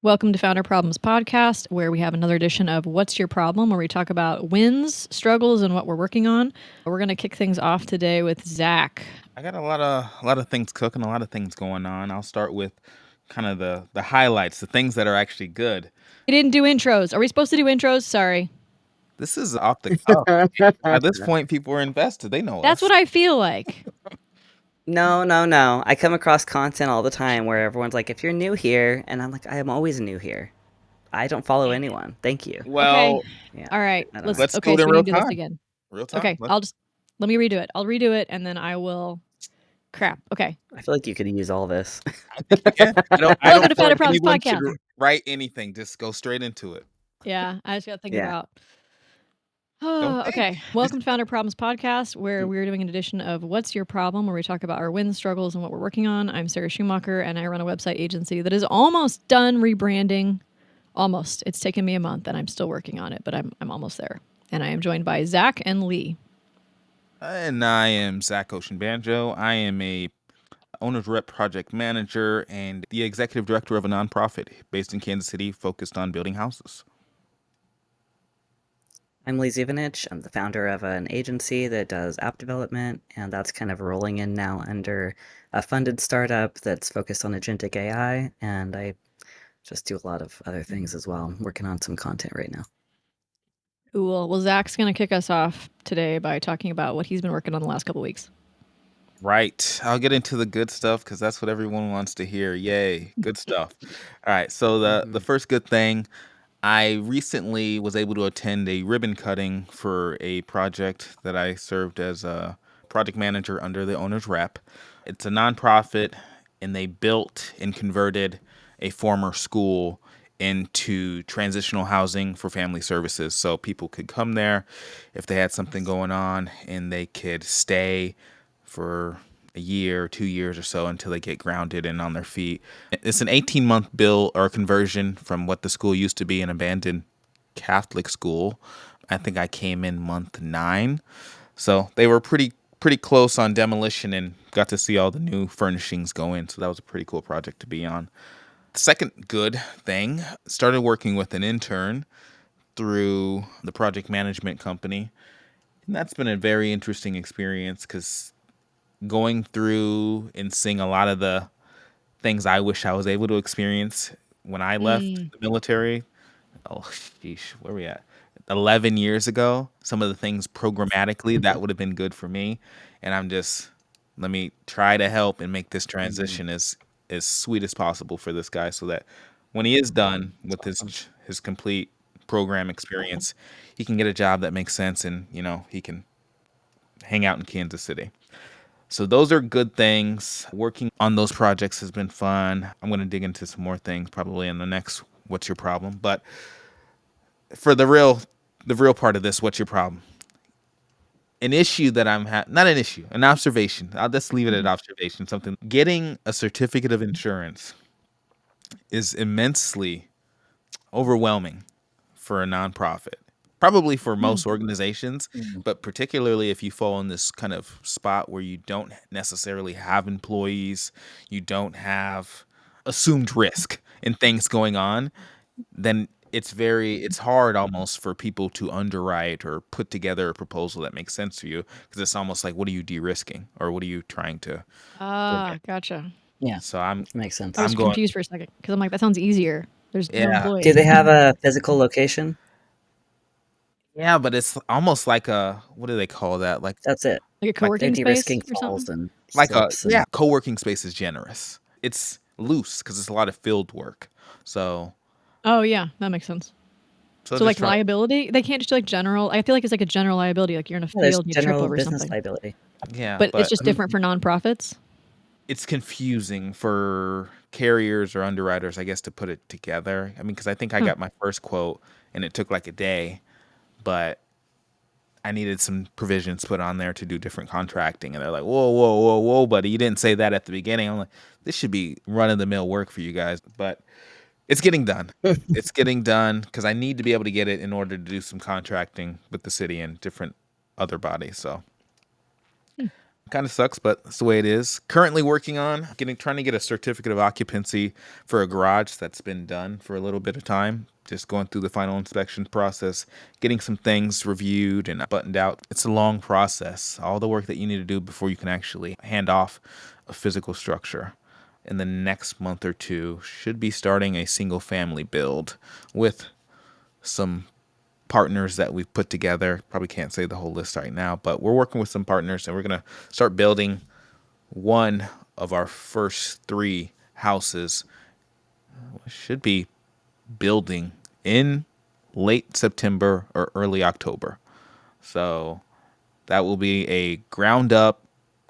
Welcome to Founder Problems Podcast, where we have another edition of What's Your Problem, where we talk about wins, struggles, and what we're working on. We're going to kick things off today with Zach. I got a lot of things cooking, a lot of things going on. I'll start with kind of the highlights, the things that are actually good. We didn't do intros. Are we supposed to do intros? Sorry. This is off the cuff. At this point, people are invested. They know That's us. what I feel like. No. I come across content all the time where everyone's like, if you're new here, and I'm like, I am always new here. I don't follow anyone. Thank you. Well, Okay. Yeah. All right. I don't know. let's do Okay, it so in we real need to do this time. again. Real time. Okay, let me redo it. I'll redo it, and then I will... Crap. Okay. I feel like you could use all this. Yeah, I don't Welcome to feel Founder like Problems anyone should Podcast. write anything. Just go straight into it. Yeah, I just got to think Yeah. about... Don't Oh, okay. Welcome to Founder Problems Podcast, where we're doing an edition of What's Your Problem, where we talk about our wins, struggles, and what we're working on. I'm Sarah Schumacher, and I run a website agency that is almost done rebranding. Almost. It's taken me a month, and I'm still working on it, but I'm almost there. And I am joined by Zach and Lee. And I am Zach Oshinbanjo. I am a owner's rep project manager and the executive director of a nonprofit based in Kansas City focused on building houses. I'm Lee Zuvanich. I'm the founder of an agency that does app development, and that's kind of rolling in now under a funded startup that's focused on agentic AI, and I just do a lot of other things as well. I'm working on some content right now. Cool. Well, Zach's going to kick us off today by talking about what he's been working on the last couple of weeks. Right. I'll get into the good stuff because that's what everyone wants to hear. Yay. Good stuff. All right. So the first good thing, I recently was able to attend a ribbon cutting for a project that I served as a project manager under the owner's rep. It's a nonprofit, and they built and converted a former school into transitional housing for family services. So people could come there if they had something going on, and they could stay for a year, 2 years or so until they get grounded and on their feet. It's an 18-month bill or conversion from what the school used to be, an abandoned Catholic school. I think I came in month 9. So they were pretty close on demolition and got to see all the new furnishings go in. So that was a pretty cool project to be on. The second good thing, started working with an intern through the project management company. And that's been a very interesting experience because going through and seeing a lot of the things I wish I was able to experience when I left the military. Oh, sheesh, where are we at? 11 years ago, some of the things programmatically that would have been good for me. And let me try to help and make this transition as sweet as possible for this guy so that when he is done with his complete program experience, he can get a job that makes sense and, he can hang out in Kansas City. So those are good things. Working on those projects has been fun. I'm going to dig into some more things probably in the next What's Your Problem? But for the real part of this, what's your problem? An issue that not an issue, an observation. I'll just leave it at observation. Something. Getting a certificate of insurance is immensely overwhelming for a nonprofit. Probably for most organizations, but particularly if you fall in this kind of spot where you don't necessarily have employees, you don't have assumed risk in things going on, then it's hard almost for people to underwrite or put together a proposal that makes sense for you because it's almost like, what are you de-risking or what are you trying to? Gotcha. Yeah, So makes sense. I was confused for a second because I'm like, that sounds easier. There's no Yeah. employees. Do they have a physical location? Yeah, but it's almost like what do they call that? Like That's it. Like a co-working They're space de-risking or falls something? and slips. co-working space is generous. It's loose because it's a lot of field work. So Oh, yeah, that makes sense. So like liability, they can't just do like general. I feel like it's like a general liability. Like you're in a There's field, and you trip general over business something. liability. Yeah, But it's just different for nonprofits. It's confusing for carriers or underwriters, I guess, to put it together. I mean, because I think I got my first quote and it took like a day, but I needed some provisions put on there to do different contracting. And they're like, whoa, buddy, you didn't say that at the beginning. I'm like, this should be run-of-the-mill work for you guys. But it's getting done. It's getting done because I need to be able to get it in order to do some contracting with the city and different other bodies. So Kind of sucks, but that's the way it is. Currently working on trying to get a certificate of occupancy for a garage that's been done for a little bit of time. Just going through the final inspection process, getting some things reviewed and buttoned out. It's a long process. All the work that you need to do before you can actually hand off a physical structure. In the next month or two, should be starting a single family build with some partners that we've put together. Probably can't say the whole list right now, but we're working with some partners and we're going to start building one of our first 3 houses. Should be building in late September or early October. So that will be a ground up,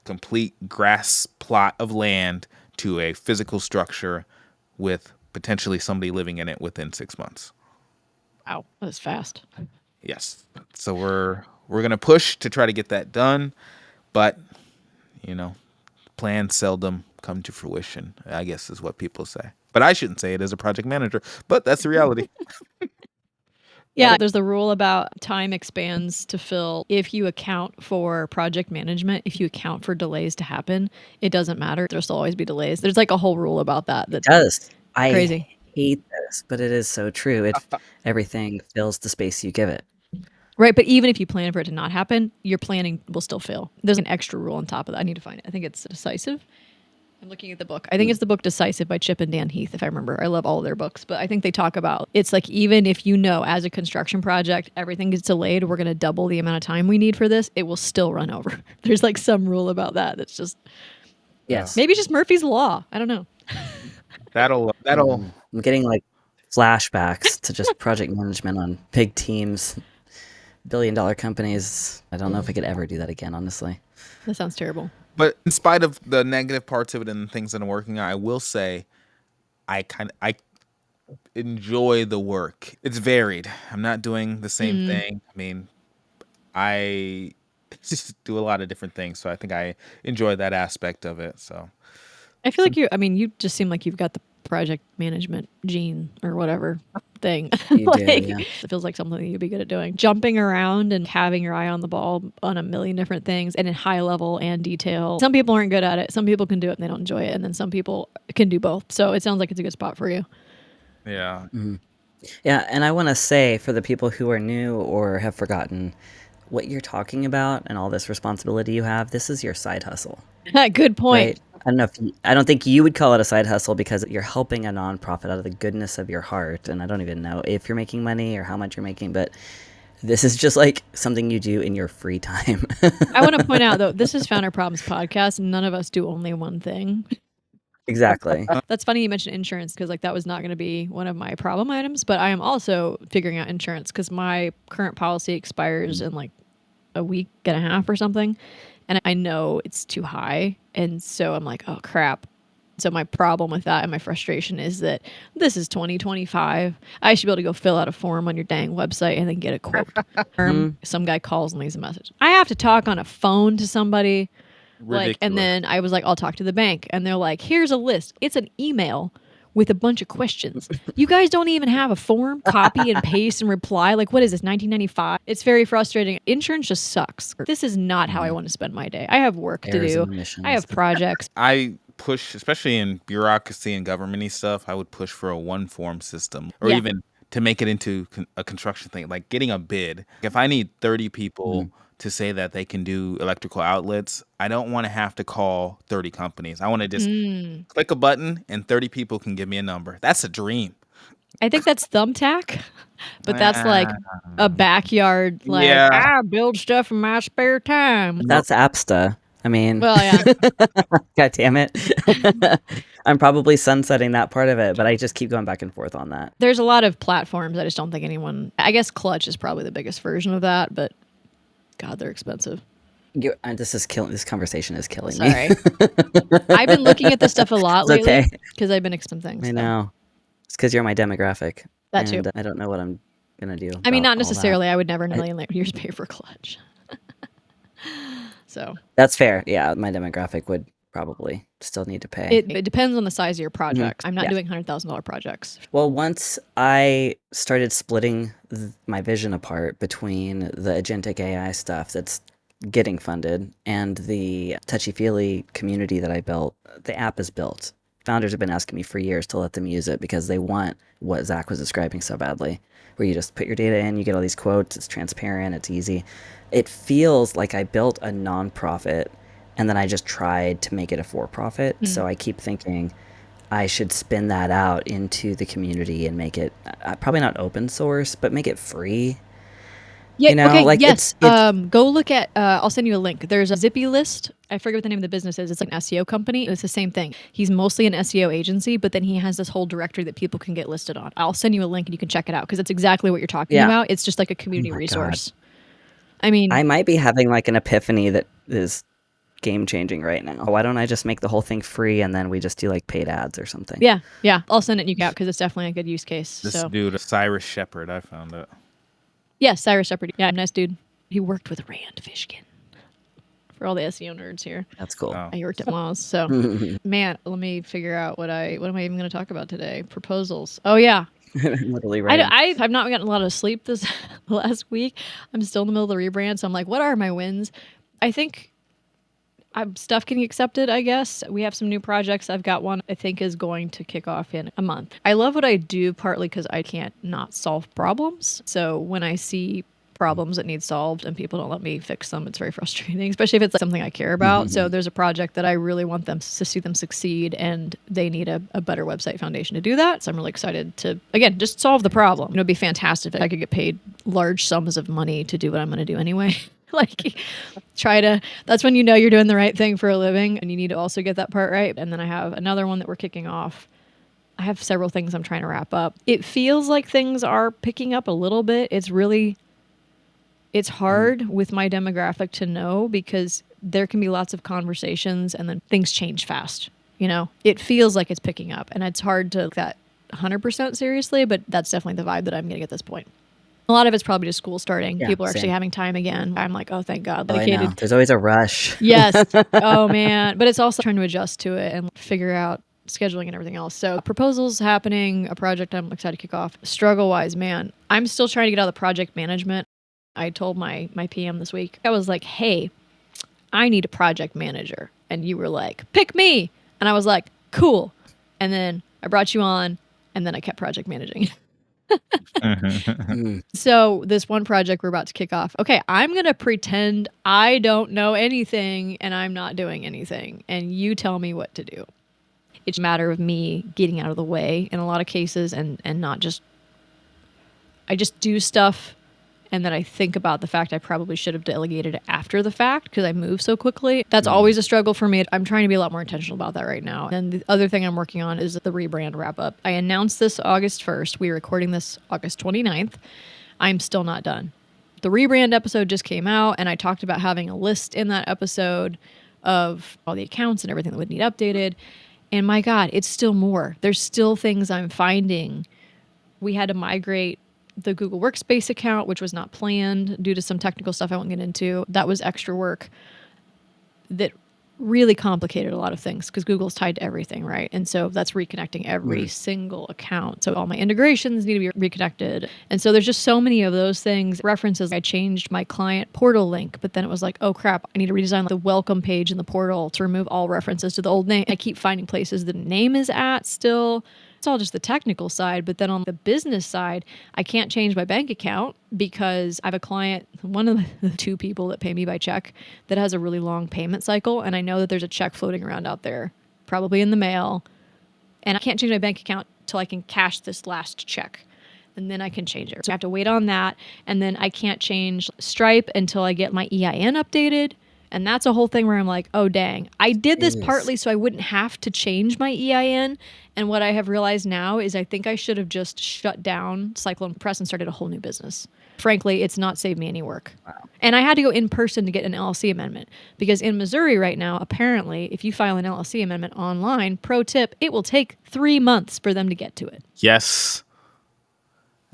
complete grass plot of land to a physical structure with potentially somebody living in it within 6 months. Wow, that was fast. Yes. So we're going to push to try to get that done, but plans seldom come to fruition, I guess is what people say. But I shouldn't say it as a project manager, but that's the reality. Yeah, there's the rule about time expands to fill. If you account for project management, if you account for delays to happen, it doesn't matter. There'll still always be delays. There's like a whole rule about that. It does. Crazy. I hate this, but it is so true. Everything fills the space you give it. Right, but even if you plan for it to not happen, your planning will still fail. There's an extra rule on top of that. I need to find it. I think it's Decisive. I'm looking at the book. I think it's the book Decisive by Chip and Dan Heath, if I remember. I love all of their books, but I think they talk about it's like even if as a construction project, everything gets delayed, we're going to double the amount of time we need for this, it will still run over. There's like some rule about that that's just Yes. maybe just Murphy's Law. I don't know. That'll I'm getting like flashbacks to just project management on big teams, billion-dollar companies. I don't know if I could ever do that again, honestly. That sounds terrible. But in spite of the negative parts of it and the things that I'm working on, I will say I enjoy the work. It's varied. I'm not doing the same thing. I mean, I just do a lot of different things, so I think I enjoy that aspect of it. So I feel like you just seem like you've got the project management gene or whatever thing. You do, Like, yeah. it feels like something that you'd be good at doing. Jumping around and having your eye on the ball on a million different things and in high level and detail. Some people aren't good at it. Some people can do it and they don't enjoy it. And then some people can do both. So it sounds like it's a good spot for you. yeah. Yeah, and I want to say for the people who are new or have forgotten what you're talking about and all this responsibility you have, this is your side hustle. Good point. Right? I don't think you would call it a side hustle because you're helping a nonprofit out of the goodness of your heart. And I don't even know if you're making money or how much you're making, but this is just like something you do in your free time. I want to point out, though, this is Founder Problems Podcast, and none of us do only one thing. Exactly. That's funny you mentioned insurance because like that was not going to be one of my problem items, but I am also figuring out insurance because my current policy expires in like a week and a half or something. And I know it's too high. And so I'm like, oh, crap. So my problem with that and my frustration is that this is 2025. I should be able to go fill out a form on your dang website and then get a quote. Some guy calls and leaves a message. I have to talk on a phone to somebody. Ridiculous. And then I was like, I'll talk to the bank. And they're like, here's a list. It's an email with a bunch of questions. You guys don't even have a form, copy and paste and reply. Like, what is this, 1995? It's very frustrating. Insurance just sucks. This is not how I want to spend my day. I have work to Errors do. and omissions. I have projects. I push, especially in bureaucracy and government-y stuff, I would push for a one-form system or Yeah. even to make it into a construction thing, like getting a bid. If I need 30 people to say that they can do electrical outlets, I don't want to have to call 30 companies. I want to just click a button and 30 people can give me a number. That's a dream. I think that's Thumbtack, but that's like a backyard, like, Yeah. I build stuff in my spare time. That's Apsta. I mean, Well, yeah. God damn it. I'm probably sunsetting that part of it, but I just keep going back and forth on that. There's a lot of platforms. I just don't think I guess Clutch is probably the biggest version of that, but God, they're expensive. This conversation is killing me. Sorry. I've been looking at this stuff a lot It's lately okay. because I've been some things. I so. know. It's because you're my demographic. That too. And I don't know what I'm going to do. I mean, about not all that. necessarily. I would never in a million years pay for Clutch. So That's fair. Yeah, my demographic would probably still need to pay. it depends on the size of your project. I'm not Yeah. doing $100,000 projects. Well, once I started splitting my vision apart between the agentic AI stuff that's getting funded, and the touchy-feely community that I built, the app is built. Founders have been asking me for years to let them use it because they want what Zach was describing so badly, where you just put your data in, you get all these quotes, it's transparent, it's easy. It feels like I built a nonprofit and then I just tried to make it a for-profit. So I keep thinking I should spin that out into the community and make it probably not open source, but make it free. Yeah. You know, Okay. like Yes. it's Go look at. I'll send you a link. There's a Zippy List. I forget what the name of the business is. It's like an SEO company. It's the same thing. He's mostly an SEO agency, but then he has this whole directory that people can get listed on. I'll send you a link and you can check it out because it's exactly what you're talking yeah. about. It's just like a community my God. resource. I mean, I might be having like an epiphany that is game changing right now. Why don't I just make the whole thing free and then we just do like paid ads or something? yeah. I'll send it and you can out because it's definitely a good use case. This So dude, Cyrus Shepherd, I found it. yeah, Cyrus Shepherd. Yeah, nice dude. He worked with Rand Fishkin. For all the SEO nerds here. That's cool. Oh. He worked at Moz. So man, let me figure out what am I even going to talk about today? Proposals. Oh yeah. Literally right. I've not gotten a lot of sleep this last week. I'm still in the middle of the rebrand, so I'm like, what are my wins? I think I'm stuff getting accepted, I guess. We have some new projects. I've got one I think is going to kick off in a month. I love what I do partly because I can't not solve problems. So when I see problems that need solved and people don't let me fix them, it's very frustrating, especially if it's like something I care about. So there's a project that I really want them to see them succeed, and they need a better website foundation to do that. So I'm really excited to, again, just solve the problem. It'd be fantastic if I could get paid large sums of money to do what I'm going to do anyway. Like that's when you know you're doing the right thing for a living, and you need to also get that part right. And then I have another one that we're kicking off. I have several things I'm trying to wrap up. It feels like things are picking up a little bit. It's hard with my demographic to know because there can be lots of conversations and then things change fast. You know, it feels like it's picking up, and it's hard to take that 100% seriously, but that's definitely the vibe that I'm getting at this point. A lot of it's probably just school starting. Yeah, People are actually same. having time again. I'm like, oh, thank God. Oh, I know. Dedicated. There's always a rush. Yes. Oh, man. But it's also trying to adjust to it and figure out scheduling and everything else. So proposals happening, a project I'm excited to kick off. Struggle-wise, man, I'm still trying to get out of the project management. I told my PM this week, I was like, hey, I need a project manager. And you were like, pick me. And I was like, cool. And then I brought you on, and then I kept project managing. So this one project we're about to kick off. Okay, I'm going to pretend I don't know anything and I'm not doing anything. And you tell me what to do. It's a matter of me getting out of the way in a lot of cases and not just, I just do stuff. And then I think about the fact I probably should have delegated it after the fact because I move so quickly. That's always a struggle for me. I'm trying to be a lot more intentional about that right now. And the other thing I'm working on is the rebrand wrap up. I announced this August 1st. We're recording this August 29th. I'm still not done. The rebrand episode just came out, and I talked about having a list in that episode of all the accounts and everything that would need updated. And my God, it's still more. There's still things I'm finding. We had to migrate the Google Workspace account, which was not planned due to some technical stuff I won't get into. That was extra work that really complicated a lot of things because Google's tied to everything, right? And so that's reconnecting every single account. So all my integrations need to be reconnected. And so there's just so many of those things. References, I changed my client portal link, but then it was like, oh crap, I need to redesign the welcome page in the portal to remove all references to the old name. I keep finding places the name is at still. It's all just the technical side, but then on the business side, I can't change my bank account because I have a client, one of the two people that pay me by check, that has a really long payment cycle, and I know that there's a check floating around out there, probably in the mail, and I can't change my bank account till I can cash this last check, and then I can change it. So I have to wait on that, and then I can't change Stripe until I get my EIN updated. And that's a whole thing where I'm like, oh, dang. I did this partly so I wouldn't have to change my EIN. And what I have realized now is I think I should have just shut down Cyclone Press and started a whole new business. Frankly, it's not saved me any work. Wow. And I had to go in person to get an LLC amendment. Because in Missouri right now, apparently, if you file an LLC amendment online, pro tip, it will take 3 months for them to get to it. Yes.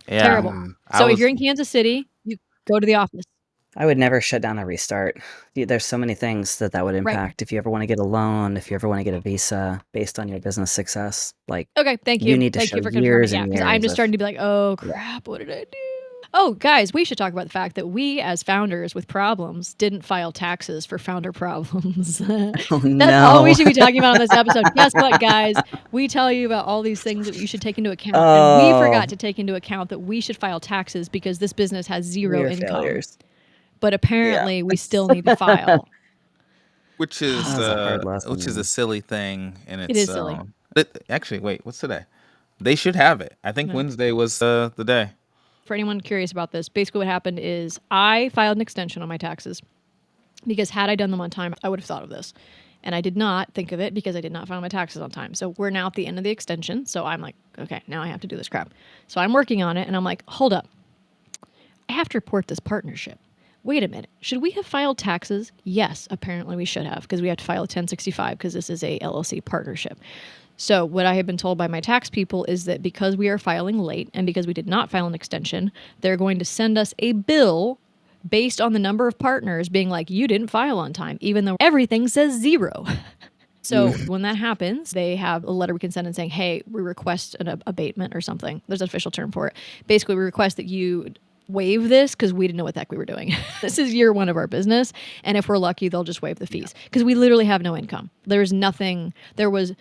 Yeah. Terrible. So if you're in Kansas City, you go to the office. I would never shut down a restart. There's so many things that would impact. If you ever want to get a loan, if you ever want to get a visa based on your business success, like okay, thank you. You need to thank show you for years confirming. and Because I'm years just of- starting to be like, oh crap, what did I do? Oh, guys, we should talk about the fact that we, as founders with problems, didn't file taxes for founder problems. Oh That's all we no. should be talking about on this episode. Guess what, guys? We tell you about all these things that you should take into account, and we Oh, forgot to take into account that we should file taxes because this business has zero we're income. failures. But apparently, we still need to file. Which is That was a hard lesson. which is a silly thing, and It is silly. actually, wait, what's today? They should have it. I think No. Wednesday was the day. For anyone curious about this, basically what happened is I filed an extension on my taxes because had I done them on time, I would have thought of this. And I did not think of it because I did not file my taxes on time. So we're now at the end of the extension. So I'm like, okay, now I have to do this crap. So I'm working on it and I'm like, hold up. I have to report this partnership. Wait a minute. Should we have filed taxes? Yes, apparently we should have because we have to file a 1065 because this is a LLC partnership. So what I have been told by my tax people is that because we are filing late and because we did not file an extension, they're going to send us a bill based on the number of partners being like, you didn't file on time, even though everything says 0. So when that happens, they have a letter we can send in saying, hey, we request an abatement or something. There's an official term for it. Basically, we request that you waive this because we didn't know what the heck we were doing. This is year 1 of our business. And if we're lucky, they'll just waive the fees because we literally have no income. There's nothing. There was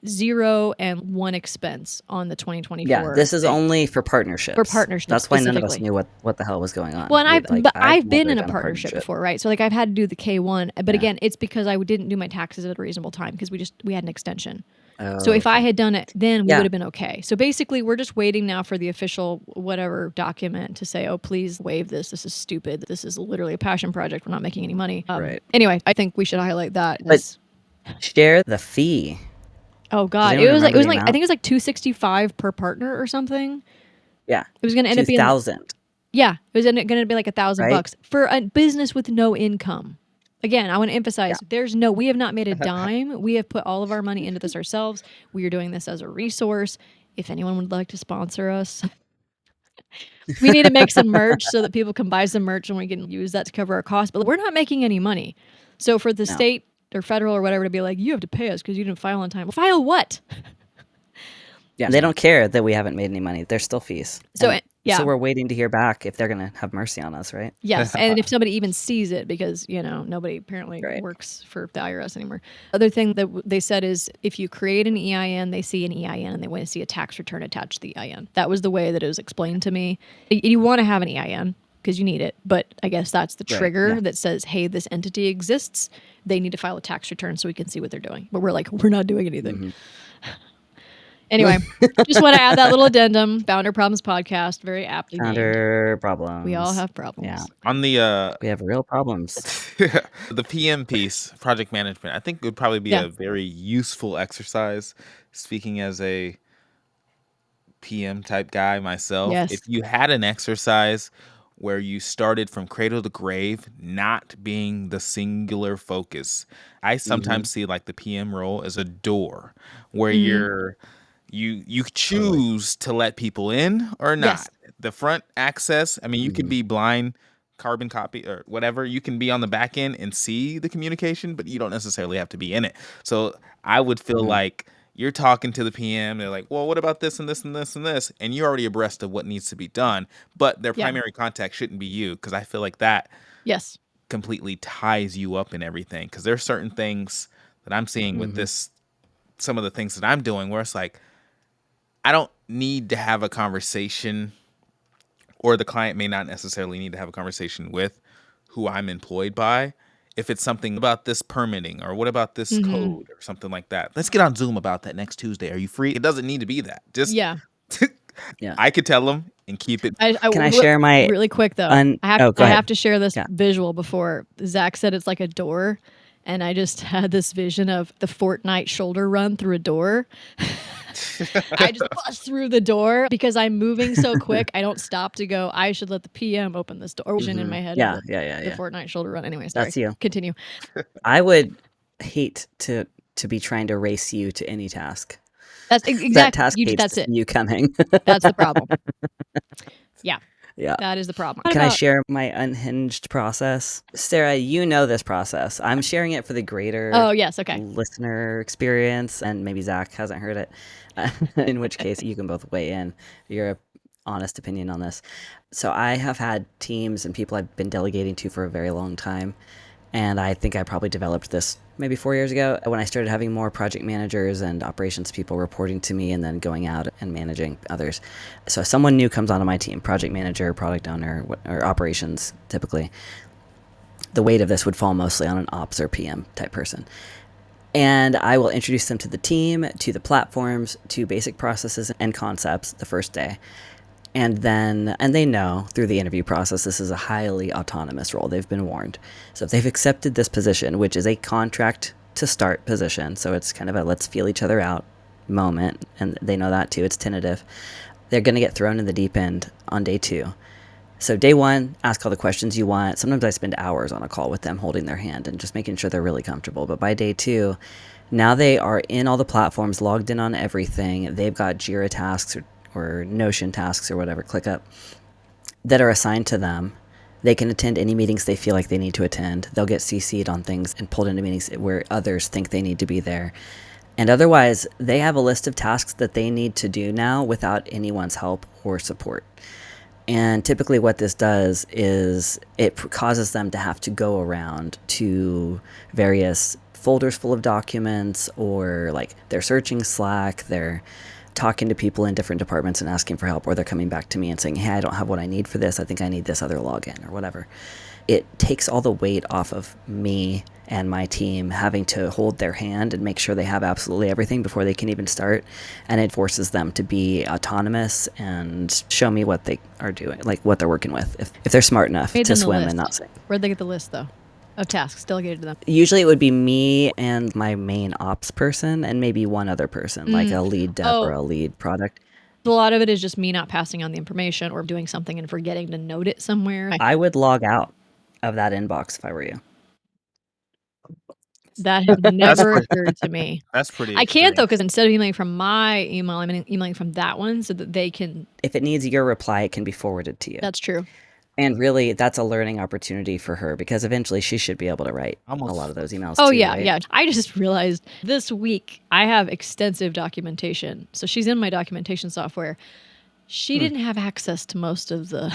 0 and 1 expense on the 2024. Yeah, this is only for partnerships. For partnerships That's why none of us specifically. knew what the hell was going on. Well, and I've been never in a done partnership before, right? So like I've had to do the K1, but again, it's because I didn't do my taxes at a reasonable time because we had an extension. So if I had done it then, we would have been okay. So basically, we're just waiting now for the official whatever document to say, oh, please waive this. This is stupid. This is literally a passion project. We're not making any money. Right. Anyway, I think we should highlight that. But share the fee. Oh God, anyone it was remember the like I amount? think it was like $265 per partner or something. Yeah. It was going to end up being 2,000. Yeah, it was going to be like $1,000 Right? for a business with no income. Again, I want to emphasize we have not made a dime. We have put all of our money into this ourselves. We are doing this as a resource. If anyone would like to sponsor us, we need to make some merch so that people can buy some merch and we can use that to cover our costs. But we're not making any money. So for the state or federal or whatever to be like, you have to pay us because you didn't file on time. Well, file what? Yeah. They don't care that we haven't made any money. They're still fees. So And so we're waiting to hear back if they're going to have mercy on us, right? Yes, and if somebody even sees it, because nobody apparently works for the IRS anymore. Other thing that they said is if you create an EIN, they see an EIN and they want to see a tax return attached to the EIN. That was the way that it was explained to me. You want to have an EIN because you need it, but I guess that's the trigger that says, hey, this entity exists. They need to file a tax return so we can see what they're doing. But we're like, we're not doing anything. Mm-hmm. Anyway, just want to add that little addendum. Founder Problems Podcast, very aptly named. Founder problems. We all have problems. Yeah. On the We have real problems. the PM piece, project management, I think would probably be a very useful exercise. Speaking as a PM type guy myself, if you had an exercise where you started from cradle to grave, not being the singular focus. I sometimes see like the PM role as a door where you choose to let people in or not. Yes. The front access, I mean, you could be blind carbon copy or whatever. You can be on the back end and see the communication, but you don't necessarily have to be in it. So I would feel like you're talking to the PM. They're like, well, what about this and this and this and this? And you're already abreast of what needs to be done. But their primary contact shouldn't be you, because I feel like that completely ties you up in everything. Because there are certain things that I'm seeing with this, some of the things that I'm doing where it's like, I don't need to have a conversation, or the client may not necessarily need to have a conversation with who I'm employed by. If it's something about this permitting or what about this code or something like that, let's get on Zoom about that next Tuesday. Are you free? It doesn't need to be that. Just I could tell them and keep it. Can I share my really quick though? I have to share this visual before Zach said it's like a door, and I just had this vision of the Fortnite shoulder run through a door. I just bust through the door because I'm moving so quick. I don't stop to go, I should let the PM open this door. Vision in my head. The Fortnite shoulder run. Anyway, sorry. That's you. Continue. I would hate to be trying to race you to any task. That's exactly that task. That's it. You coming. That's the problem. Yeah. Yeah. That is the problem. Can I share my unhinged process? Sarah, you know this process. I'm sharing it for the greater listener experience, and maybe Zach hasn't heard it, in which case you can both weigh in. You're honest opinion on this. So I have had teams and people I've been delegating to for a very long time. And I think I probably developed this maybe 4 years ago when I started having more project managers and operations people reporting to me and then going out and managing others. So if someone new comes onto my team, project manager, product owner, or operations typically, the weight of this would fall mostly on an ops or PM type person. And I will introduce them to the team, to the platforms, to basic processes and concepts the first day. And they know through the interview process, this is a highly autonomous role. They've been warned. So if they've accepted this position, which is a contract to start position, so it's kind of a let's feel each other out moment, and they know that too, it's tentative, they're going to get thrown in the deep end on day 2. So day 1, ask all the questions you want. Sometimes I spend hours on a call with them holding their hand and just making sure they're really comfortable. But by day 2, now they are in all the platforms, logged in on everything. They've got Jira tasks or Notion tasks or whatever, ClickUp, that are assigned to them. They can attend any meetings they feel like they need to attend. They'll get CC'd on things and pulled into meetings where others think they need to be there. And otherwise, they have a list of tasks that they need to do now without anyone's help or support. And typically what this does is it causes them to have to go around to various folders full of documents, or like they're searching Slack, they're talking to people in different departments and asking for help, or they're coming back to me and saying, hey, I don't have what I need for this. I think I need this other login or whatever. It takes all the weight off of me and my team having to hold their hand and make sure they have absolutely everything before they can even start. And it forces them to be autonomous and show me what they are doing, like what they're working with, if they're smart enough to swim and not sink. Where'd they get the list, though, of tasks delegated to them? Usually it would be me and my main ops person and maybe one other person, like a lead dev or a lead product. A lot of it is just me not passing on the information or doing something and forgetting to note it somewhere. I would log out of that inbox if I were you. That has never occurred to me. That's pretty I extreme. can't, though, because instead of emailing from my email, I'm emailing from that one so that they can... If it needs your reply, it can be forwarded to you. That's true. And really, that's a learning opportunity for her, because eventually she should be able to write a lot of those emails. Oh, too, yeah, right? yeah. I just realized this week I have extensive documentation. So she's in my documentation software. She didn't have access to most of the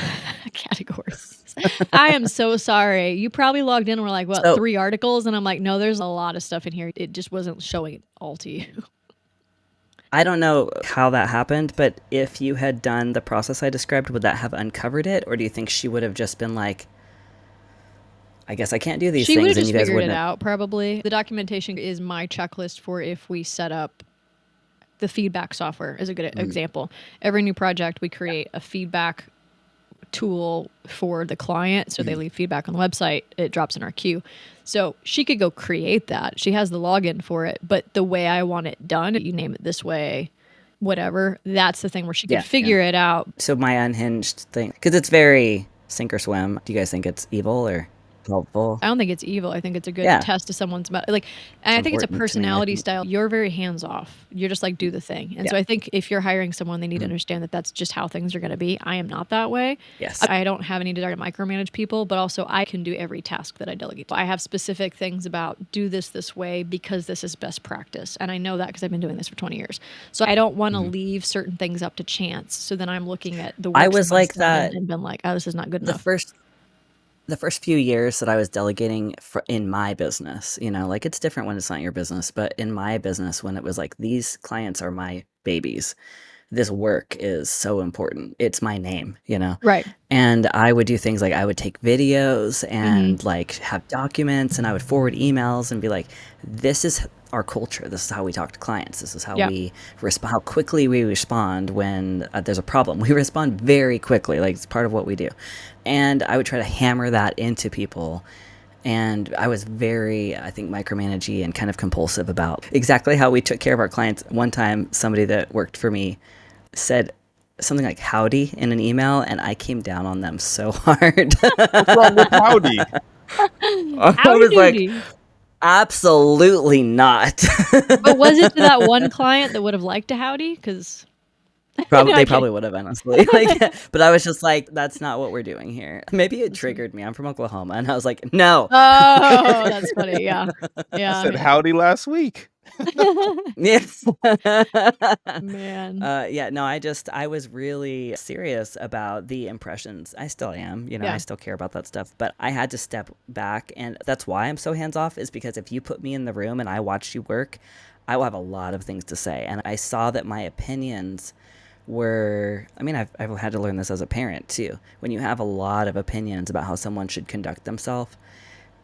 categories. I am so sorry. You probably logged in and were like, what, 3 articles? And I'm like, no, there's a lot of stuff in here. It just wasn't showing it all to you. I don't know how that happened, but if you had done the process I described, would that have uncovered it? Or do you think she would have just been like, I guess I can't do these things? She would have just figured it out, probably. The documentation is my checklist for if we set up the feedback software is a good example. Every new project, we create a feedback tool for the client. So they leave feedback on the website. It drops in our queue. So she could go create that. She has the login for it. But the way I want it done, you name it this way, whatever, that's the thing where she could figure it out. So my unhinged thing, because it's very sink or swim. Do you guys think it's evil or helpful? I don't think it's evil. I think it's a good test to someone's and I think it's a personality style. You're very hands off. You're just like, do the thing. And so I think if you're hiring someone, they need to understand that that's just how things are going to be. I am not that way. Yes. I don't have any desire to micromanage people, but also I can do every task that I delegate. I have specific things about do this way because this is best practice. And I know that because I've been doing this for 20 years. So I don't want to leave certain things up to chance. So then I'm looking at the work I was like that and been like, oh, this is not good enough. The first few years that I was delegating in my business, like it's different when it's not your business, but in my business, when it was like, these clients are my babies, this work is so important. It's my name, Right. And I would do things like I would take videos and like have documents, and I would forward emails and be like, this is our culture. This is how we talk to clients. This is how we respond, how quickly we respond when there's a problem. We respond very quickly. Like it's part of what we do. And I would try to hammer that into people. And I was very, I think, micromanagey and kind of compulsive about exactly how we took care of our clients. One time, somebody that worked for me said something like howdy in an email, and I came down on them so hard. What's wrong with howdy? I was like, absolutely not. But was it to that one client that would have liked a howdy? Because they probably would have, honestly. But I was just like, that's not what we're doing here. Maybe it triggered me. I'm from Oklahoma, and I was like, no. Oh, that's funny. Yeah. I said howdy last week. Yes. Man. Yeah, no, I was really serious about the impressions. I still am, I Yeah. still care about that stuff, but I had to step back. And that's why I'm so hands off, is because if you put me in the room and I watch you work, I will have a lot of things to say. And I saw that my opinions were, I mean, I've had to learn this as a parent too. When you have a lot of opinions about how someone should conduct themselves,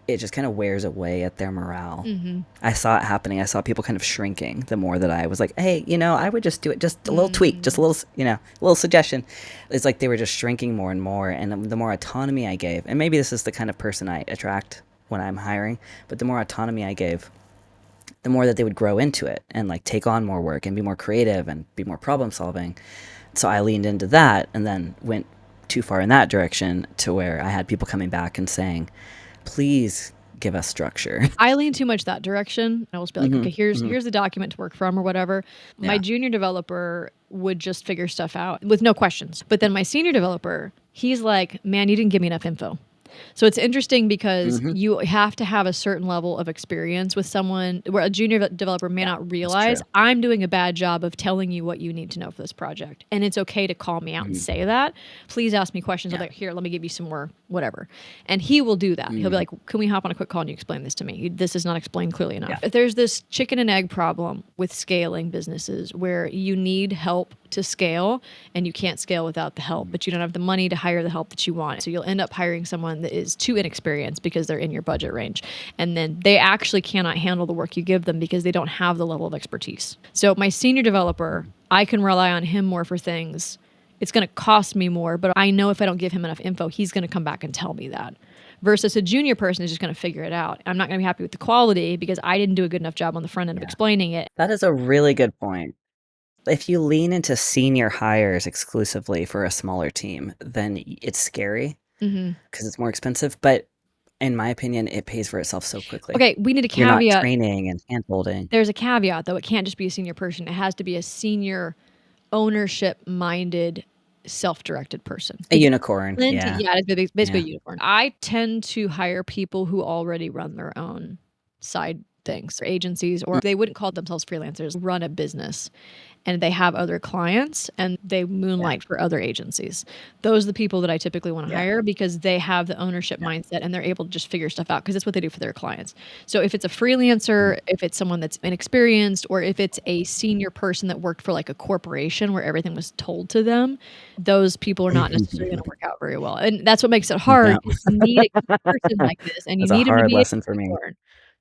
it just kind of wears away at their morale. Mm-hmm. I saw it happening. I saw people kind of shrinking the more that I was like, hey, I would just do it, just a little tweak, just a little, a little suggestion. It's like they were just shrinking more and more. And the more autonomy I gave, and maybe this is the kind of person I attract when I'm hiring, but the more autonomy I gave, the more that they would grow into it and like take on more work and be more creative and be more problem solving. So I leaned into that and then went too far in that direction to where I had people coming back and saying, please give us structure. I lean too much that direction. I will just be like, okay, here's the document to work from or whatever. My Yeah. junior developer would just figure stuff out with no questions. But then my senior developer, he's like, man, you didn't give me enough info. So it's interesting because you have to have a certain level of experience with someone where a junior developer may not realize true. I'm doing a bad job of telling you what you need to know for this project. And it's okay to call me out and say that. Please ask me questions. I'll be like, here, let me give you some more, whatever. And he will do that. He'll be like, can we hop on a quick call and you explain this to me? This is not explained clearly enough. If there's this chicken and egg problem with scaling businesses where you need help to scale and you can't scale without the help, but you don't have the money to hire the help that you want. So you'll end up hiring someone that is too inexperienced because they're in your budget range. And then they actually cannot handle the work you give them because they don't have the level of expertise. So my senior developer, I can rely on him more for things. It's going to cost me more, but I know if I don't give him enough info, he's going to come back and tell me that. Versus a junior person is just going to figure it out. I'm not going to be happy with the quality because I didn't do a good enough job on the front end of explaining it. That is a really good point. If you lean into senior hires exclusively for a smaller team, then it's scary because it's more expensive. But in my opinion, it pays for itself so quickly. Okay, we need a You're not caveat. training and hand-holding. There's a caveat, though. It can't just be a senior person. It has to be a senior, ownership-minded, self-directed person. A unicorn, yeah. Yeah, it's basically a unicorn. I tend to hire people who already run their own side things, or agencies, or they wouldn't call themselves freelancers, run a business. And they have other clients and they moonlight for other agencies. Those are the people that I typically want to hire because they have the ownership mindset and they're able to just figure stuff out because that's what they do for their clients. So if it's a freelancer, if it's someone that's inexperienced, or if it's a senior person that worked for like a corporation where everything was told to them, those people are not necessarily going to work out very well. And that's what makes it hard. No. You need a person like this and you That's a need them to hard be lesson for me.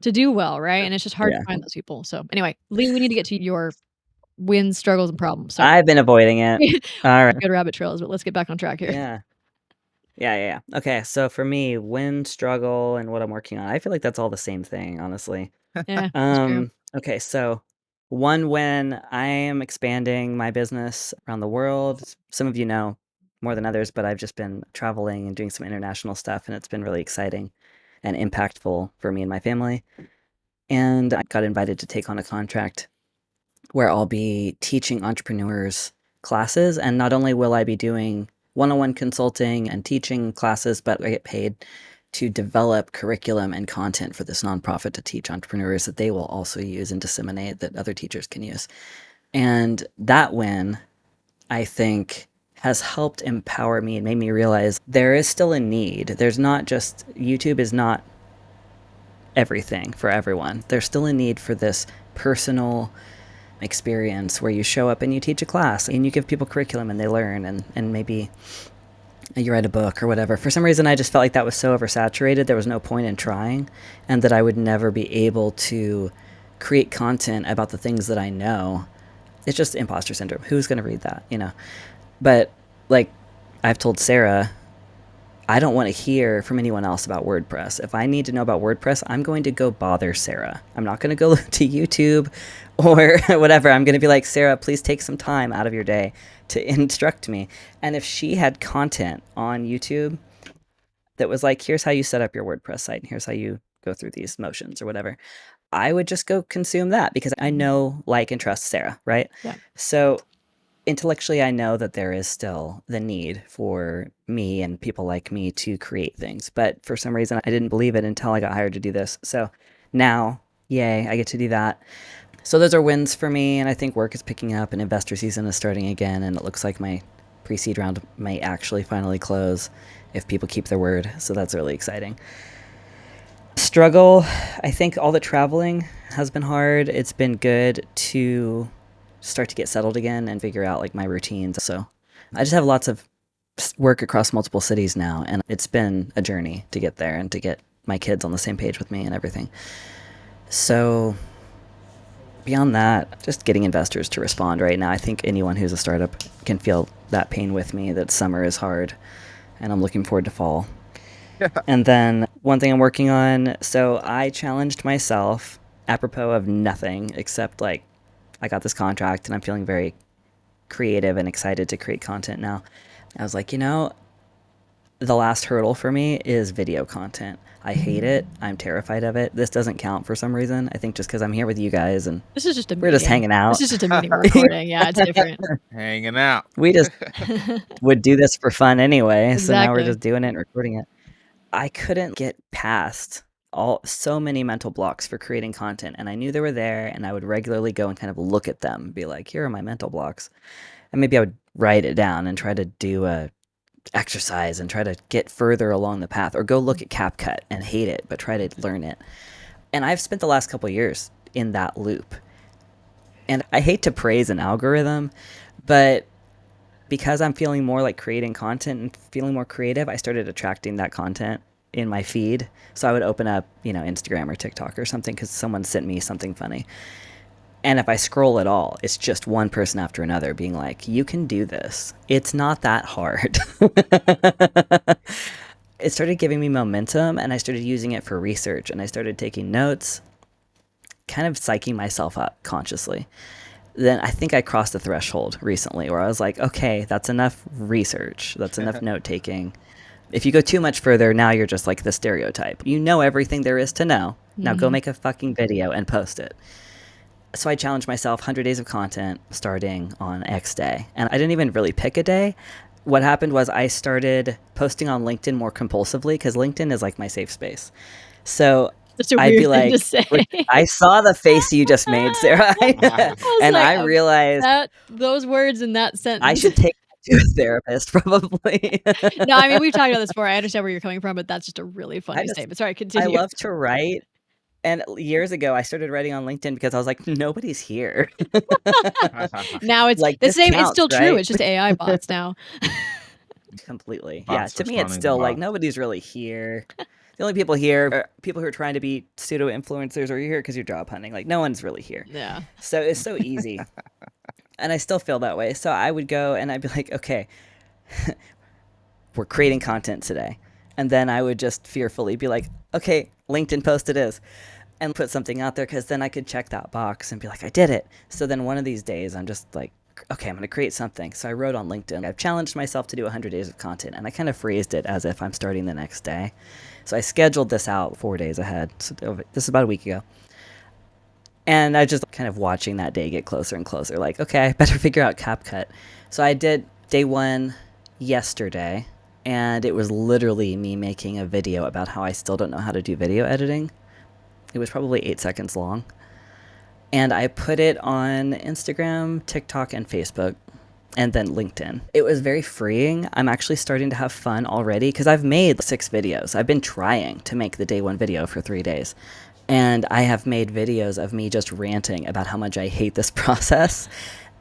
to do well, right? And it's just hard Yeah. to find those people. So anyway, Lee, we need to get to your wins, struggles, and problems. So I've been avoiding it. All right. good rabbit trails, but let's get back on track here. Yeah. Okay, so for me, win, struggle, and what I'm working on, I feel like that's all the same thing, honestly. Yeah, that's true. Okay, so one win, I am expanding my business around the world. Some of you know more than others, but I've just been traveling and doing some international stuff, and it's been really exciting and impactful for me and my family. And I got invited to take on a contract where I'll be teaching entrepreneurs classes. And not only will I be doing one-on-one consulting and teaching classes, but I get paid to develop curriculum and content for this nonprofit to teach entrepreneurs that they will also use and disseminate that other teachers can use. And that win, I think, has helped empower me and made me realize there is still a need. There's not just, YouTube is not everything for everyone. There's still a need for this personal experience where you show up and you teach a class and you give people curriculum and they learn and maybe you write a book or whatever. For some reason, I just felt like that was so oversaturated. There was no point in trying, and that I would never be able to create content about the things that I know. It's just imposter syndrome. Who's going to read that, But like I've told Sarah, I don't want to hear from anyone else about WordPress. If I need to know about WordPress, I'm going to go bother Sarah. I'm not going to go to YouTube or whatever. I'm going to be like, Sarah, please take some time out of your day to instruct me. And if she had content on YouTube that was like, here's how you set up your WordPress site, and here's how you go through these motions or whatever, I would just go consume that because I know, like, and trust Sarah, right? Yeah. So intellectually, I know that there is still the need for me and people like me to create things. But for some reason, I didn't believe it until I got hired to do this. So now, yay, I get to do that. So those are wins for me, and I think work is picking up and investor season is starting again, and it looks like my pre-seed round may actually finally close if people keep their word. So that's really exciting. Struggle, I think all the traveling has been hard. It's been good to start to get settled again and figure out like my routines. So I just have lots of work across multiple cities now, and it's been a journey to get there and to get my kids on the same page with me and everything. So beyond that, just getting investors to respond right now. I think anyone who's a startup can feel that pain with me, that summer is hard, and I'm looking forward to fall. And then one thing I'm working on, so I challenged myself apropos of nothing except like I got this contract and I'm feeling very creative and excited to create content now. I was like, the last hurdle for me is video content. I hate it. I'm terrified of it. This doesn't count for some reason. I think just because I'm here with you guys and This is just a we're just hanging out. This is just a meeting we're recording. Yeah, it's different. Hanging out. We just would do this for fun anyway. So now we're Exactly. just doing it and recording it. I couldn't get past so many mental blocks for creating content, and I knew they were there, and I would regularly go and kind of look at them, be like, here are my mental blocks. And maybe I would write it down and try to do a exercise and try to get further along the path, or go look at CapCut and hate it, but try to learn it. And I've spent the last couple of years in that loop. And I hate to praise an algorithm, but because I'm feeling more like creating content and feeling more creative, I started attracting that content in my feed. So I would open up, Instagram or TikTok or something because someone sent me something funny. And if I scroll at all, it's just one person after another being like, you can do this. It's not that hard. It started giving me momentum, and I started using it for research, and I started taking notes, kind of psyching myself up consciously. Then I think I crossed the threshold recently where I was like, okay, that's enough research. That's enough note taking. If you go too much further, now you're just like the stereotype. You know everything there is to know. Now go make a fucking video and post it. So I challenged myself 100 days of content starting on X day. And I didn't even really pick a day. What happened was I started posting on LinkedIn more compulsively because LinkedIn is like my safe space. So That's a I'd weird be like, thing to say. I saw the face you just made, Sarah. I realized that those words in that sentence. I should take that to a therapist, probably. No, I mean, we've talked about this before. I understand where you're coming from, but that's just a really funny statement. Sorry, continue. I love to write. And years ago, I started writing on LinkedIn because I was like, nobody's here. Now it's like, the this same. counts, it's still right? true. It's just AI bots now. Completely. Bots Yeah, to me, it's responding to still like bots. nobody's really here. The only people here are people who are trying to be pseudo influencers, or you're here because you're job hunting. Like, no one's really here. Yeah. So it's so easy. And I still feel that way. So I would go and I'd be like, okay, we're creating content today. And then I would just fearfully be like, okay, LinkedIn post it is. And put something out there because then I could check that box and be like, I did it. So then one of these days, I'm just like, okay, I'm going to create something. So I wrote on LinkedIn, I've challenged myself to do 100 days of content. And I kind of phrased it as if I'm starting the next day. So I scheduled this out 4 days ahead. So this is about a week ago. And I just kind of watching that day get closer and closer. Like, okay, I better figure out CapCut. So I did day one yesterday. And it was literally me making a video about how I still don't know how to do video editing. It was probably 8 seconds long. And I put it on Instagram, TikTok, and Facebook, and then LinkedIn. It was very freeing. I'm actually starting to have fun already because I've made 6 videos. I've been trying to make the day one video for 3 days. And I have made videos of me just ranting about how much I hate this process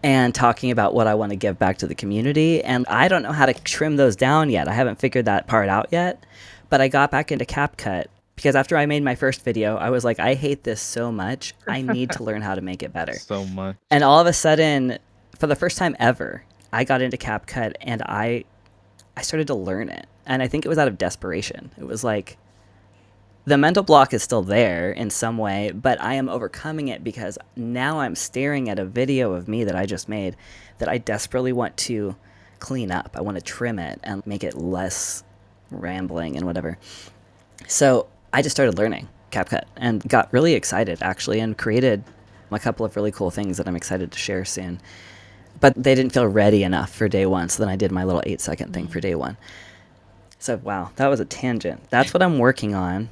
and talking about what I want to give back to the community. And I don't know how to trim those down yet. I haven't figured that part out yet. But I got back into CapCut because after I made my first video, I was like, I hate this so much. I need to learn how to make it better. So much. And all of a sudden, for the first time ever, I got into CapCut and I started to learn it. And I think it was out of desperation. It was like, the mental block is still there in some way, but I am overcoming it because now I'm staring at a video of me that I just made that I desperately want to clean up. I want to trim it and make it less rambling and whatever. So I just started learning CapCut and got really excited actually and created a couple of really cool things that I'm excited to share soon. But they didn't feel ready enough for day one, so then I did my little 8-second thing for day one. So wow, that was a tangent. That's what I'm working on.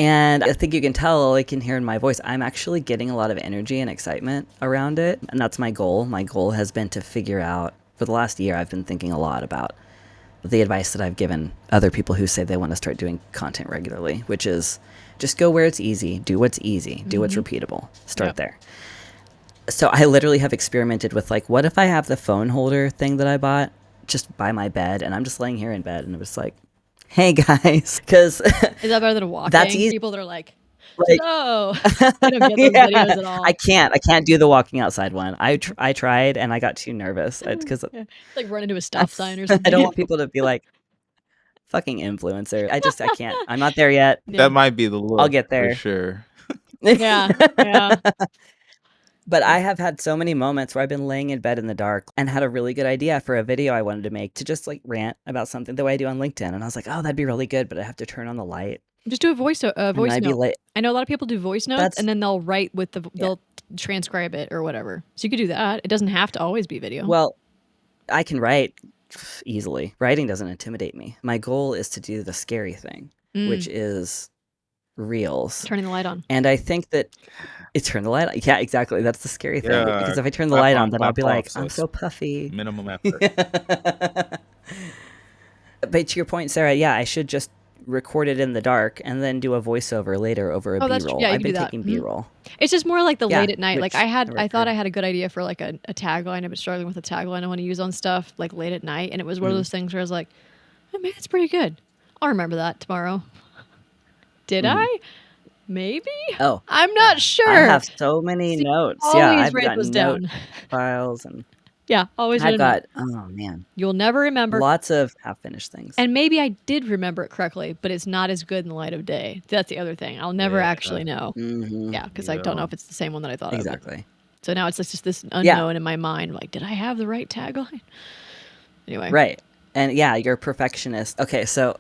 And I think you can tell, like, in hearing my voice, I'm actually getting a lot of energy and excitement around it. And that's my goal. My goal has been to figure out, for the last year, I've been thinking a lot about the advice that I've given other people who say they want to start doing content regularly, which is just go where it's easy, do what's easy, do what's repeatable, start there. So I literally have experimented with, like, what if I have the phone holder thing that I bought just by my bed, and I'm just laying here in bed, and it was like, hey guys, because Is that better than walking? that's easy. People that are like, Like, so I don't get those videos at all. I can't do the walking outside one. I tried, and I got too nervous because like run into a stop sign or something. I don't want people to be like, fucking influencer. I can't. I'm not there yet. That might be the look. I'll get there. For sure. Yeah. But I have had so many moments where I've been laying in bed in the dark and had a really good idea for a video I wanted to make, to just like rant about something the way I do on LinkedIn. And I was like, oh, that'd be really good, but I have to turn on the light. Just do a voice note. I know a lot of people do voice notes, and then they'll write with they'll transcribe it or whatever. So you could do that. It doesn't have to always be video. Well, I can write easily. Writing doesn't intimidate me. My goal is to do the scary thing, which is reels. Turning the light on. And I think that turn the light on. Yeah, exactly. That's the scary thing. Because if I turn the light on, then I'll be like, I'm so puffy. Minimum effort. But to your point, Sarah, yeah, I should just record it in the dark and then do a voiceover later over a B-roll. Yeah, I've been taking B-roll. It's just more like the late at night. Like I thought I had a good idea for like a tagline. I've been struggling with a tagline I want to use on stuff like late at night. And it was one of those things where I was like, oh man, it's pretty good. I'll remember that tomorrow. Did I? Maybe? Oh. I'm not sure. I have so many notes. I've got note files and always. I've got, oh man. You'll never remember. Lots of half-finished things. And maybe I did remember it correctly, but it's not as good in the light of day. That's the other thing. I'll never actually know. Yeah, because I don't know if it's the same one that I thought exactly. So now it's just this unknown in my mind. Like, did I have the right tagline? Anyway. Right. And yeah, you're a perfectionist. Okay, so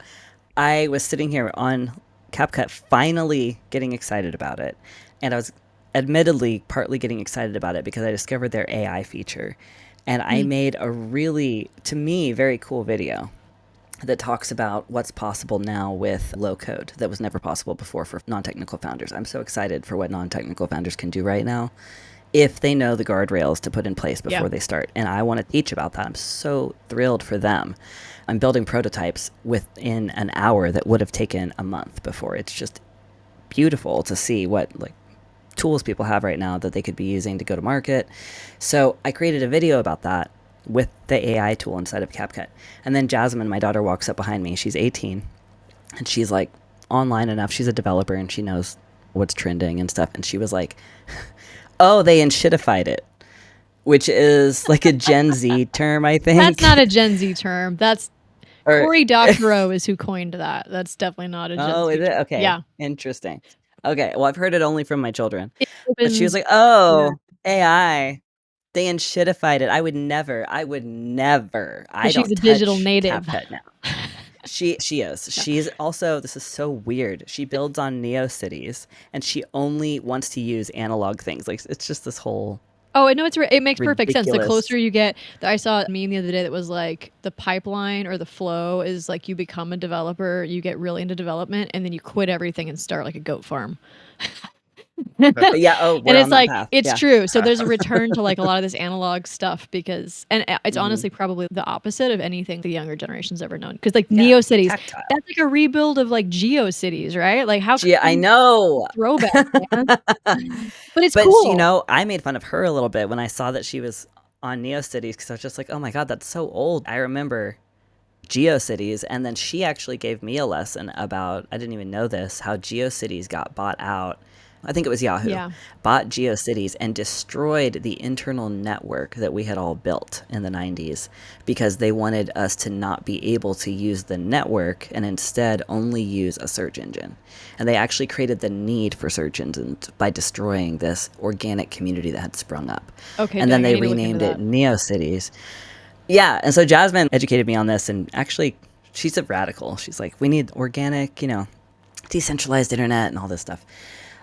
I was sitting here on CapCut finally getting excited about it. And I was admittedly partly getting excited about it because I discovered their AI feature. And I made a really, to me, very cool video that talks about what's possible now with low code that was never possible before for non-technical founders. I'm so excited for what non-technical founders can do right now if they know the guardrails to put in place before they start. And I want to teach about that. I'm so thrilled for them. I'm building prototypes within an hour that would have taken a month before. It's just beautiful to see what like tools people have right now that they could be using to go to market. So I created a video about that with the AI tool inside of CapCut. And then Jasmine, my daughter, walks up behind me. She's 18 and she's like online enough. She's a developer and she knows what's trending and stuff. And she was like, oh, they enshittified it, which is like a Gen Z term, I think. That's not a Gen Z term. That's Cory Doctorow is who coined that. That's definitely not a Gen Z Oh, is it? term. Okay. Yeah. Interesting. Okay. Well, I've heard it only from my children. But she was like, oh, AI. They enshittified it. I would never. I don't She's a digital native. CapCut now. She is. She's also, this is so weird. She builds on NeoCities and she only wants to use analog things. Like it's just this whole. Oh, I know it makes perfect sense. The ridiculous. closer you get, I saw a meme the other day that was like the pipeline or the flow is like you become a developer, you get really into development, and then you quit everything and start like a goat farm. Yeah. Oh, And it's like, path. it's Yeah. true. So there's a return to like a lot of this analog stuff because, and it's honestly probably the opposite of anything the younger generation's ever known. Because like NeoCities, tactile. that's like a rebuild of like GeoCities, right? Like how I know. throwback, man. But it's cool. You know, I made fun of her a little bit when I saw that she was on NeoCities because I was just like, oh my God, that's so old. I remember GeoCities, and then she actually gave me a lesson about, I didn't even know this, how GeoCities got bought out. I think it was Yahoo, bought GeoCities and destroyed the internal network that we had all built in the 90s because they wanted us to not be able to use the network and instead only use a search engine. And they actually created the need for search engines by destroying this organic community that had sprung up. Okay, and then they renamed it NeoCities. Yeah, and so Jasmine educated me on this, and actually she's a radical. She's like, we need organic, decentralized internet and all this stuff.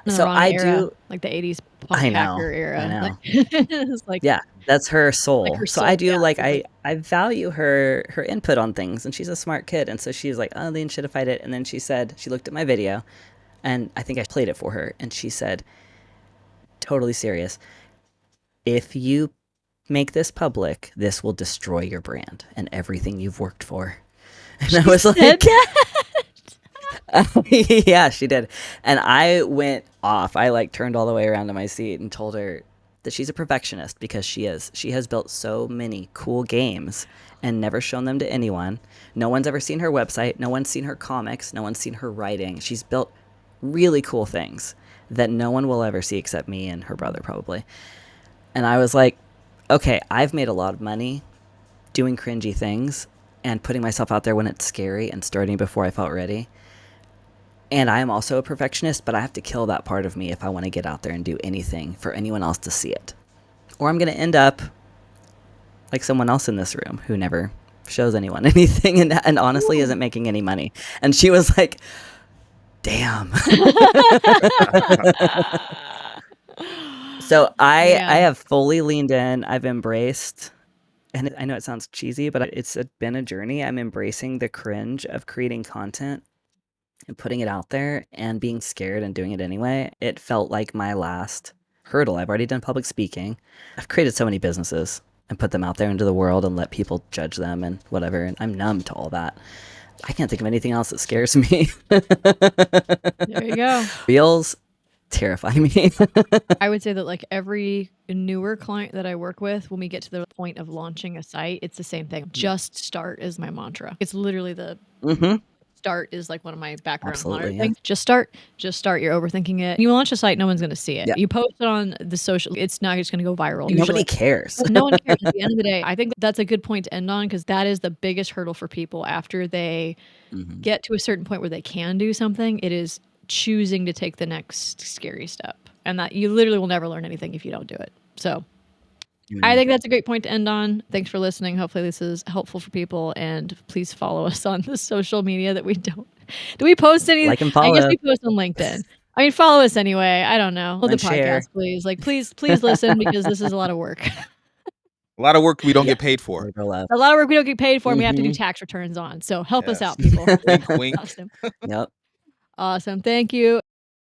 So I do like the 80s punk hacker era. I know. Like, it's like, yeah, that's her soul. Like her so soul, I do yeah. I value her input on things, and she's a smart kid, and so she's like, oh, they enshittified it, and then she said, she looked at my video. And I think I played it for her, and she said, totally serious, if you make this public, this will destroy your brand and everything you've worked for. And I was like, yeah, she did. And I went off. I like turned all the way around to my seat and told her that she's a perfectionist, because she is. She has built so many cool games and never shown them to anyone. No one's ever seen her website. No one's seen her comics. No one's seen her writing. She's built really cool things that no one will ever see except me and her brother probably. And I was like, okay, I've made a lot of money doing cringy things and putting myself out there when it's scary and starting before I felt ready. And I am also a perfectionist, but I have to kill that part of me if I want to get out there and do anything for anyone else to see it. Or I'm going to end up like someone else in this room who never shows anyone anything and honestly isn't making any money. And she was like, damn. So I have fully leaned in. I've embraced, and I know it sounds cheesy, but it's been a journey. I'm embracing the cringe of creating content and putting it out there and being scared and doing it anyway. It felt like my last hurdle. I've already done public speaking. I've created so many businesses and put them out there into the world and let people judge them and whatever. And I'm numb to all that. I can't think of anything else that scares me. There you go. Reels terrify me. I would say that like every newer client that I work with, when we get to the point of launching a site, it's the same thing. Just start is my mantra. It's literally the start is like one of my background things. Just start. You're overthinking it. You launch a site, no one's going to see it. You post it on the social, it's not just going to go viral. Nobody cares. No one cares at the end of the day. I think that's a good point to end on, because that is the biggest hurdle for people after they get to a certain point where they can do something. It is choosing to take the next scary step, and that you literally will never learn anything if you don't do it. So I think that's a great point to end on. Thanks for listening. Hopefully this is helpful for people, and please follow us on the social media that we don't. Do we post anything? Like and follow. I guess we post on LinkedIn. I mean, follow us anyway. I don't know. The podcast, please. Like, please listen, because this is a lot of work. A lot of work we don't get paid for. A lot of work we don't get paid for, and we have to do tax returns on. So help us out, people. Wink, wink. Awesome. Yep. Awesome. Thank you.